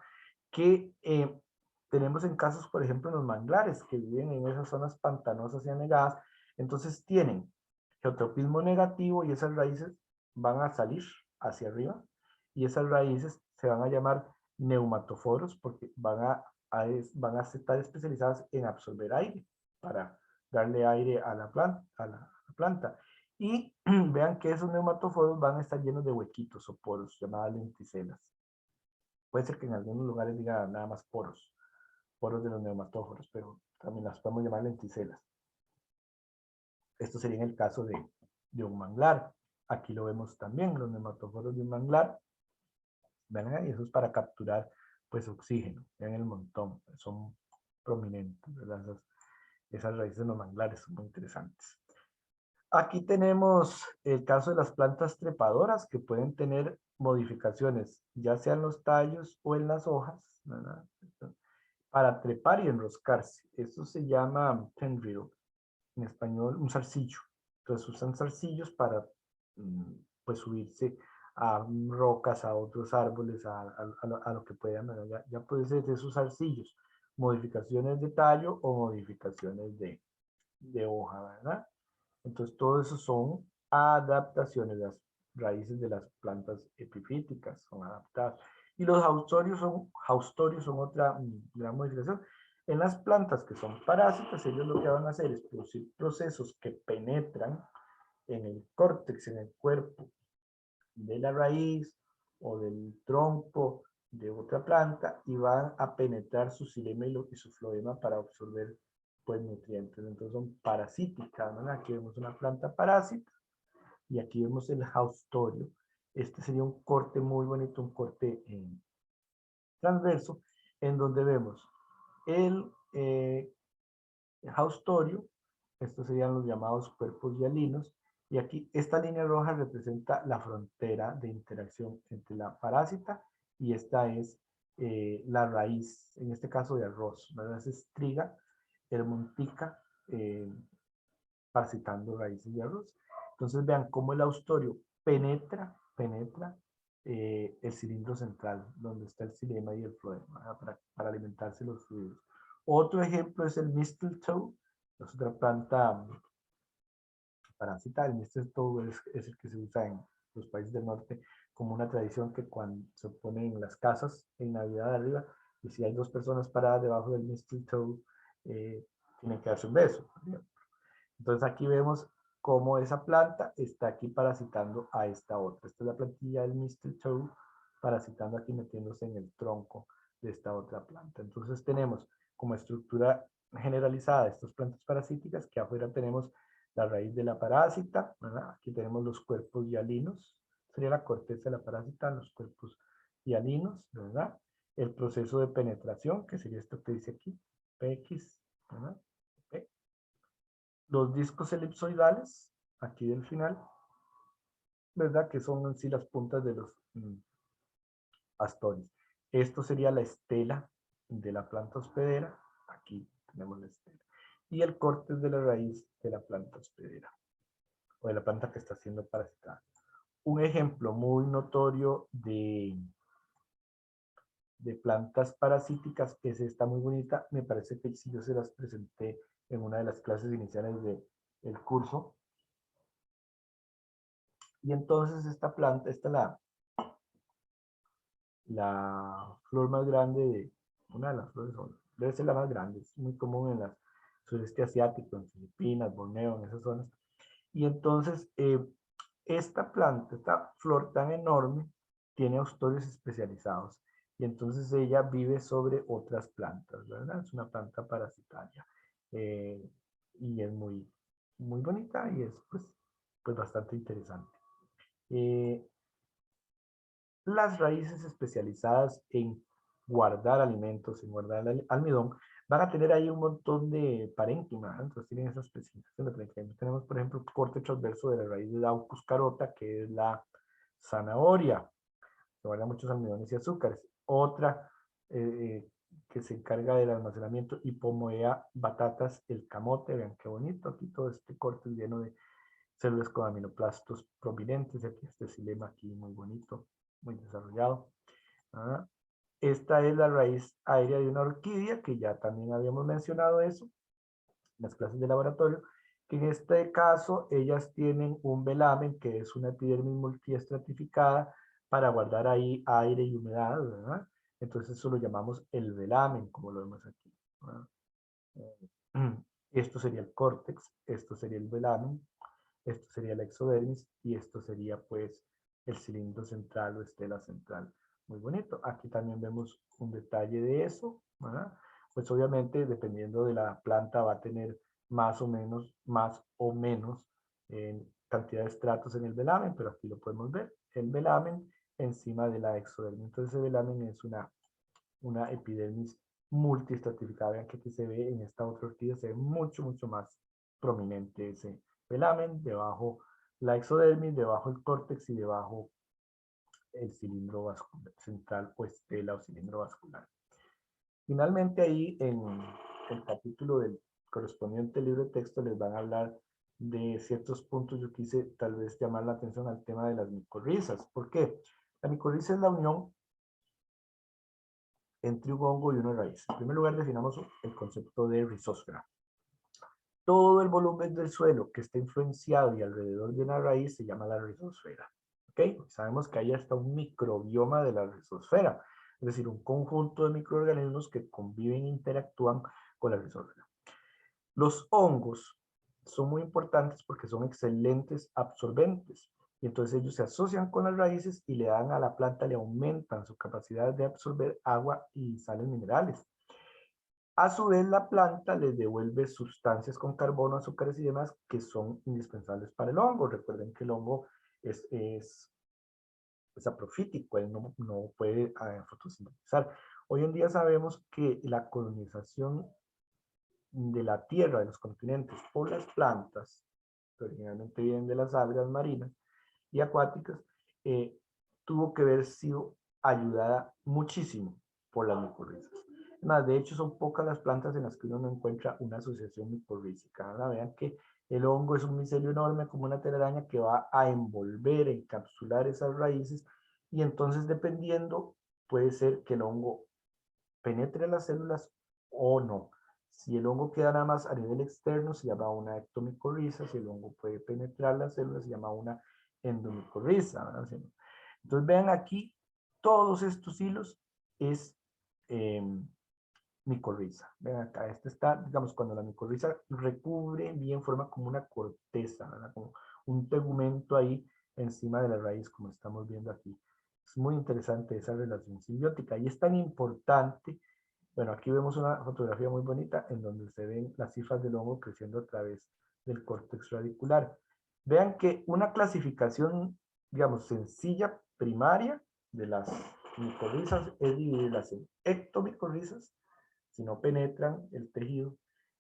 que tenemos en casos, por ejemplo, en los manglares, que viven en esas zonas pantanosas y anegadas, entonces tienen geotropismo negativo y esas raíces van a salir hacia arriba y esas raíces se van a llamar neumatoforos porque van a estar especializadas en absorber aire para darle aire a la planta. Y vean que esos neumatoforos van a estar llenos de huequitos o poros llamadas lenticelas. Puede ser que en algunos lugares diga nada más poros de los neumatóforos, pero también las podemos llamar lenticelas. Esto sería en el caso de un manglar. Aquí lo vemos también, los neumatóforos de un manglar. Vean, y eso es para capturar pues oxígeno. Vean el montón, son prominentes, ¿verdad? Esas raíces de los manglares son muy interesantes. Aquí tenemos el caso de las plantas trepadoras que pueden tener modificaciones, ya sea en los tallos o en las hojas, ¿verdad? Para trepar y enroscarse. Esto se llama tendril, en español un zarcillo. Entonces usan zarcillos para pues subirse a rocas, a otros árboles, a lo que puedan. Ya puede ser de esos zarcillos, modificaciones de tallo o modificaciones de hoja, ¿verdad? Entonces todo eso son adaptaciones. Las raíces de las plantas epifíticas son adaptadas. Y los haustorios son otra gran modificación. En las plantas que son parásitas, ellos lo que van a hacer es producir procesos que penetran en el córtex, en el cuerpo de la raíz o del tronco de otra planta y van a penetrar su xilema y su floema para absorber pues nutrientes. Entonces son parasíticas, ¿no? Aquí vemos una planta parásita y aquí vemos el haustorio. Este sería un corte muy bonito, un corte transverso, en donde vemos el haustorio, estos serían los llamados cuerpos hialinos, y aquí esta línea roja representa la frontera de interacción entre la parásita y esta es la raíz, en este caso de arroz, ¿verdad? Es triga, hermontica, parasitando raíces de arroz. Entonces vean cómo el haustorio penetra el cilindro central, donde está el xilema y el floema, para alimentarse los fluidos. Otro ejemplo es el mistletoe, es otra planta parásita. El mistletoe es el que se usa en los países del norte como una tradición que cuando se pone en las casas en Navidad arriba, y si hay dos personas paradas debajo del mistletoe, tienen que darse un beso. Entonces aquí vemos cómo esa planta está aquí parasitando a esta otra. Esta es la plantilla del mistletoe parasitando aquí, metiéndose en el tronco de esta otra planta. Entonces tenemos como estructura generalizada estas plantas parasíticas, que afuera tenemos la raíz de la parásita, ¿verdad? Aquí tenemos los cuerpos hialinos, sería la corteza de la parásita, los cuerpos hialinos, ¿verdad? El proceso de penetración, que sería esto que dice aquí, PX, ¿verdad? Los discos elipsoidales, aquí del final, ¿verdad? Que son en sí las puntas de los astores. Esto sería la estela de la planta hospedera. Aquí tenemos la estela. Y el corte de la raíz de la planta hospedera, o de la planta que está siendo parasitada. Un ejemplo muy notorio de plantas parasíticas es esta muy bonita. Me parece que si yo se las presenté en una de las clases iniciales del curso. Y entonces esta planta, esta es la flor más grande una de las flores, debe ser la más grande, es muy común en el sureste asiático, en Filipinas, Borneo, en esas zonas. Y entonces esta planta, esta flor tan enorme, tiene austorios especializados. Y entonces ella vive sobre otras plantas, ¿verdad? Es una planta parasitaria. Y es muy bonita y es pues bastante interesante. Las raíces especializadas en guardar alimentos, en guardar el almidón, van a tener ahí un montón de parénquima, ¿eh? Entonces tienen esa especificación de parénquima. Tenemos, por ejemplo, corte transverso de la raíz de Daucus carota, que es la zanahoria, que guarda muchos almidones y azúcares. Otra que se encarga del almacenamiento, Hipomoea batatas, el camote. Vean qué bonito, aquí todo este corte es lleno de células con aminoplastos prominentes. Aquí este xilema aquí muy bonito, muy desarrollado. ¿Ah? Esta es la raíz aérea de una orquídea, que ya también habíamos mencionado eso en las clases de laboratorio, que en este caso ellas tienen un velamen, que es una epidermis multiestratificada, para guardar ahí aire y humedad, ¿verdad? Entonces eso lo llamamos el velamen, como lo vemos aquí, ¿verdad? Esto sería el córtex, esto sería el velamen, esto sería la exodermis y esto sería pues el cilindro central o estela central. Muy bonito. Aquí también vemos un detalle de eso, ¿verdad? Pues obviamente dependiendo de la planta va a tener más o menos cantidad de estratos en el velamen, pero aquí lo podemos ver. El velamen encima de la exodermis. Entonces el velamen es una epidermis multiestratificada. Vean que aquí se ve en esta otra orquídea, se ve mucho más prominente ese velamen, debajo la exodermis, debajo el córtex y debajo el cilindro vascular central o estela o cilindro vascular. Finalmente ahí en el capítulo del correspondiente libro de texto les van a hablar de ciertos puntos. Yo quise tal vez llamar la atención al tema de las micorrizas. ¿Por qué? La micorriza es la unión entre un hongo y una raíz. En primer lugar, definamos el concepto de rizósfera. Todo el volumen del suelo que está influenciado y alrededor de una raíz se llama la rizosfera. ¿Ok? Sabemos que ahí está un microbioma de la rizosfera, es decir, un conjunto de microorganismos que conviven e interactúan con la rizosfera. Los hongos son muy importantes porque son excelentes absorbentes. Y entonces ellos se asocian con las raíces y le dan a la planta, le aumentan su capacidad de absorber agua y sales minerales. A su vez, la planta les devuelve sustancias con carbono, azúcares y demás que son indispensables para el hongo. Recuerden que el hongo es aprofítico, él no puede fotosintetizar. Hoy en día sabemos que la colonización de la tierra, de los continentes, por las plantas, que originalmente vienen de las algas marinas y acuáticas, tuvo que haber sido ayudada muchísimo por las micorrizas. Más, de hecho, son pocas las plantas en las que uno no encuentra una asociación micorrízica. Ahora vean que el hongo es un micelio enorme como una telaraña que va a envolver, encapsular esas raíces, y entonces dependiendo, puede ser que el hongo penetre las células o no. Si el hongo queda nada más a nivel externo, se llama una ectomicorriza. Si el hongo puede penetrar las células, se llama una endomicorriza, ¿verdad? Entonces vean aquí, todos estos hilos es micorriza. Vean acá, este está, digamos, cuando la micorriza recubre bien, forma como una corteza, ¿verdad? Como un tegumento ahí encima de la raíz, como estamos viendo aquí. Es muy interesante esa relación simbiótica y es tan importante. Bueno, aquí vemos una fotografía muy bonita en donde se ven las cifras del hongo creciendo a través del córtex radicular. Vean que una clasificación, digamos, sencilla, primaria de las micorrizas es dividirlas en ectomicorrizas, si no penetran el tejido,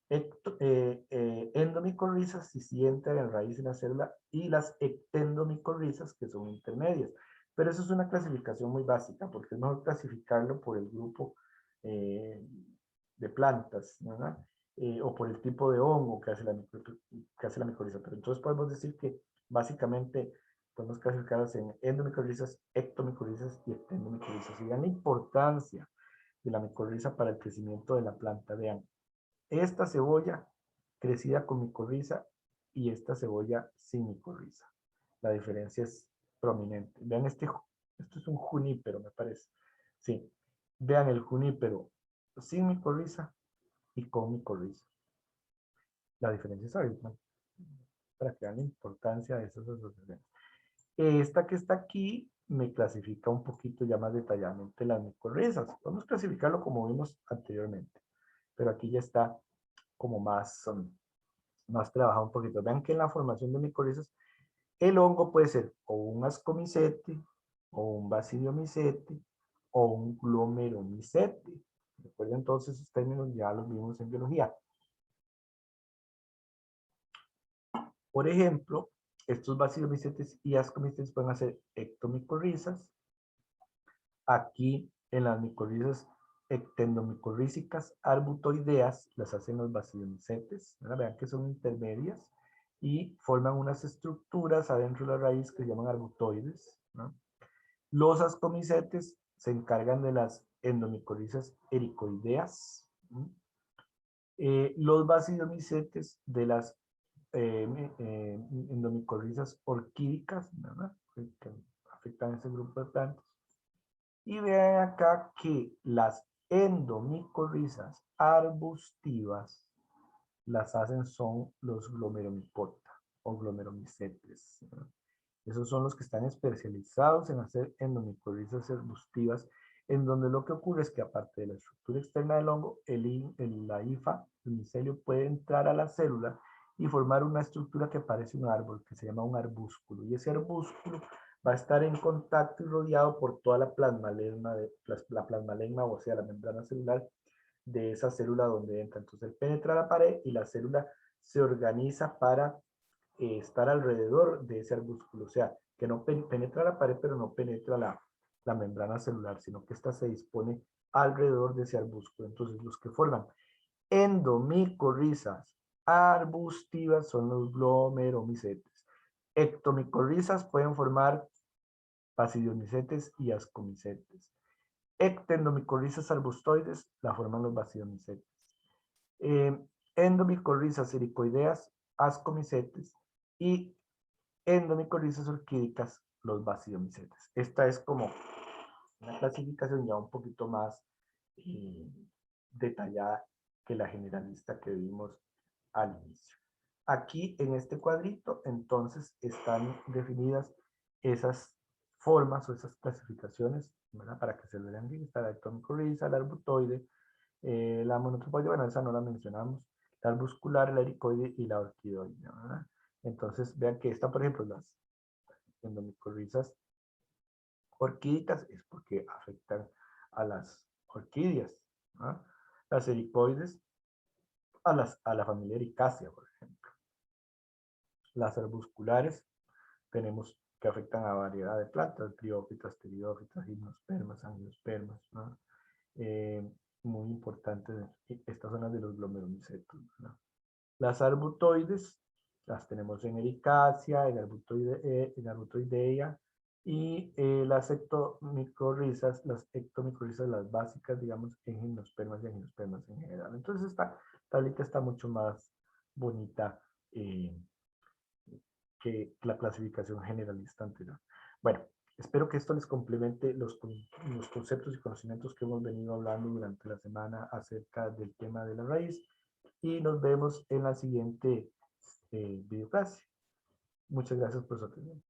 endomicorrizas, si sí entran en raíz en la célula, y las ectendomicorrizas, que son intermedias. Pero eso es una clasificación muy básica, porque es mejor clasificarlo por el grupo de plantas, ¿verdad? O por el tipo de hongo que hace la micoriza. Pero entonces podemos decir que básicamente podemos clasificarlas en endomicorrizas, ectomicorrizas y ectendomicorrizas. Y dan la importancia de la micorriza para el crecimiento de la planta. Vean, esta cebolla crecida con micorriza y esta cebolla sin micorriza. la diferencia es prominente. Vean esto es un junípero, me parece. Sí, vean el junípero sin micorriza y con micorriza. La diferencia es abismal, para que vean la importancia de esas asociaciones. Esta que está aquí me clasifica un poquito ya más detalladamente las micorrizas. Podemos clasificarlo como vimos anteriormente, pero aquí ya está como más trabajado un poquito. Vean que en la formación de micorrizas el hongo puede ser o un ascomicete, o un basidiomicete, o un glomeromicete. Recuerden todos esos términos, ya los vimos en biología. Por ejemplo, estos basidiomycetes y ascomicetes pueden hacer ectomicorrizas. Aquí en las micorrizas ectendomicorrízicas arbutoideas las hacen los basidiomycetes. Vean que son intermedias y forman unas estructuras adentro de la raíz que se llaman arbutoides, ¿no? Los ascomicetes se encargan de las endomicorrizas ericoideas, ¿no? Los basidiomycetes de las endomicorrizas orquídicas, ¿verdad? Que afectan a ese grupo de plantas. Y vean acá que las endomicorrizas arbustivas las hacen son los glomeromicota o glomeromicetes, ¿verdad? Esos son los que están especializados en hacer endomicorrizas arbustivas, en donde lo que ocurre es que aparte de la estructura externa del hongo, la hifa, el micelio, puede entrar a la célula y formar una estructura que parece un árbol, que se llama un arbúsculo. Y ese arbúsculo va a estar en contacto y rodeado por toda la plasmalegma, o sea, la membrana celular de esa célula donde entra. Entonces él penetra la pared y la célula se organiza para estar alrededor de ese arbúsculo. O sea, que no penetra la pared, pero no penetra la membrana celular, sino que ésta se dispone alrededor de ese arbúsculo. Entonces, los que forman endomicorrizas arbustivas son los glomeromicetes. Ectomicorrizas pueden formar basidiomycetes y ascomicetes. Ectendomicorrizas arbustoides la forman los basidiomycetes. Endomicorrizas ericoideas, ascomicetes, y endomicorrizas orquídicas, los basidiomycetes. Esta es como una clasificación ya un poquito más eh, detallada que la generalista que vimos al inicio. Aquí en este cuadrito entonces están definidas esas formas o esas clasificaciones, ¿verdad? Para que se lo vean bien. Está la ectomicorriza, la arbutoide, la monotropoide, bueno, esa no la mencionamos, la arbuscular, la ericoide y la orquidoide, ¿verdad? Entonces vean que esta, por ejemplo, las endomicorrizas orquídicas es porque afectan a las orquídeas, ¿no? Las ericoides a la familia Ericacea, por ejemplo. Las arbusculares tenemos que afectan a variedad de plantas, briófitas, pteridófitas, gimnospermas, angiospermas, ¿no? Muy importante, estas son las de los glomerulicetos, ¿no? Las arbutoides las tenemos en Ericacea, en Arbutoidea, y las ectomicorrizas, las básicas, digamos, en gimnospermas y angiospermas en general. Entonces esta tablita está mucho más bonita que la clasificación generalista anterior. Bueno, espero que esto les complemente los conceptos y conocimientos que hemos venido hablando durante la semana acerca del tema de la raíz, y nos vemos en la siguiente videoclase. Muchas gracias por su atención.